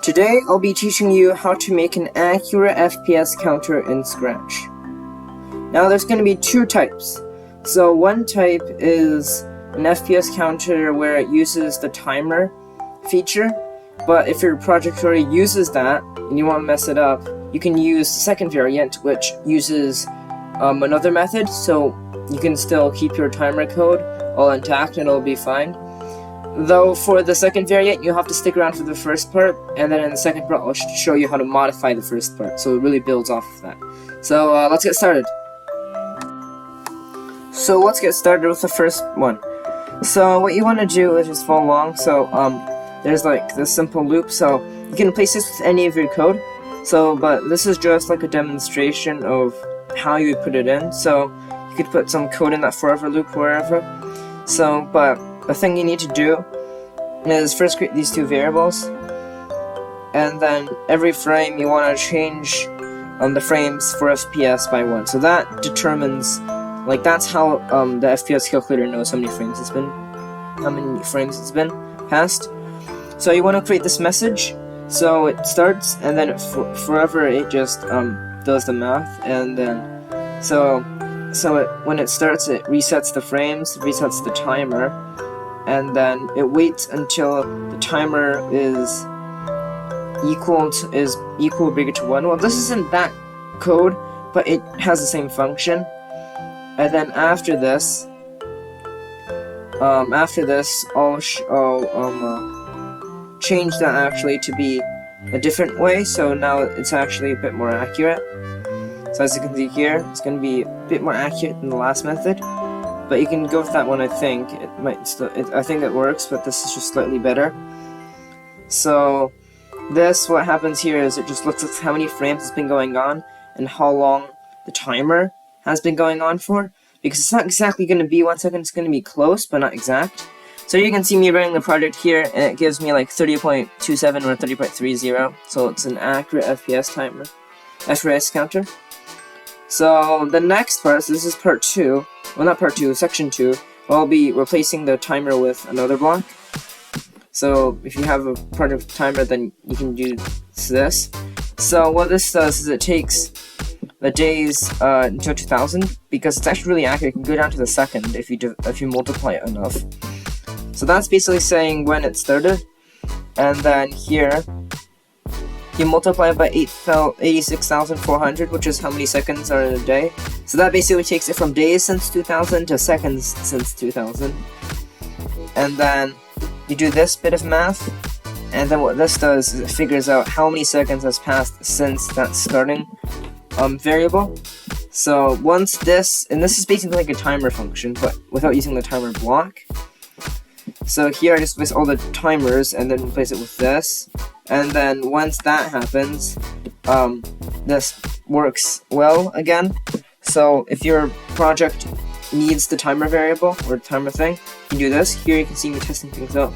Today I'll be teaching you how to make an accurate FPS counter in Scratch. Now there's going to be two types. So one type is an FPS counter where it uses the timer feature, but if your project already uses that and you want to mess it up, you can use the second variant, which uses another method, so you can still keep your timer code all intact and it'll be fine. Though for the second variant, you'll have to stick around for the first part, and then in the second part I'll show you how to modify the first part, so it really builds off of that. So let's get started. So let's get started with the first one. So what you want to do is just follow along. So there's like this simple loop, so you can replace this with any of your code. So but this is just like a demonstration of how you would put it in. So you could put some code in that forever loop wherever. So but the thing you need to do is first create these two variables, and then every frame you want to change the frames for FPS by 1. So that determines, like, that's how the FPS calculator knows how many frames it's been passed. So you want to create this message, so it starts, and then forever it just does the math, and then when it starts, it resets the frames, resets the timer, and then it waits until the timer is equal or bigger to 1. Well, this isn't that code, but it has the same function. And then after this, I'll change that actually to be a different way. So now it's actually a bit more accurate. So as you can see here, it's going to be a bit more accurate than the last method. But you can go with that one. I think it might still. I think it works, but this is just slightly better. So what happens here is it just looks at how many frames has been going on and how long the timer has been going on for, because it's not exactly going to be 1 second. It's going to be close, but not exact. So you can see me running the project here, and it gives me like 30.27 or 30.30. So it's an accurate FPS timer, FPS counter. So the next part, so this is part 2. Well, not part 2, section 2. I'll be replacing the timer with another block. So if you have a part of timer, then you can do this. So what this does is it takes the days until 2000, because it's actually really accurate. It can go down to the second if you multiply it enough. So that's basically saying when it started, and then here you multiply it by 86,400, which is how many seconds are in a day. So that basically takes it from days since 2000 to seconds since 2000. And then you do this bit of math, and then what this does is it figures out how many seconds has passed since that starting variable. So once this, and this is basically like a timer function, but without using the timer block. So here I just replace all the timers and then replace it with this. And then once that happens, this works well again. So if your project needs the timer variable or timer thing, you can do this. Here you can see me testing things out.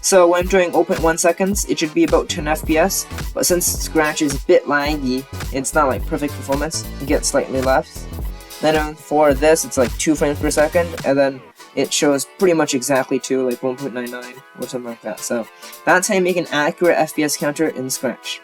So when I'm doing 0.1 seconds, it should be about 10 FPS, but since Scratch is a bit laggy, it's not like perfect performance, you get slightly less. Then for this, it's like 2 frames per second, and then it shows pretty much exactly to like 1.99 or something like that. So that's how you make an accurate FPS counter in Scratch.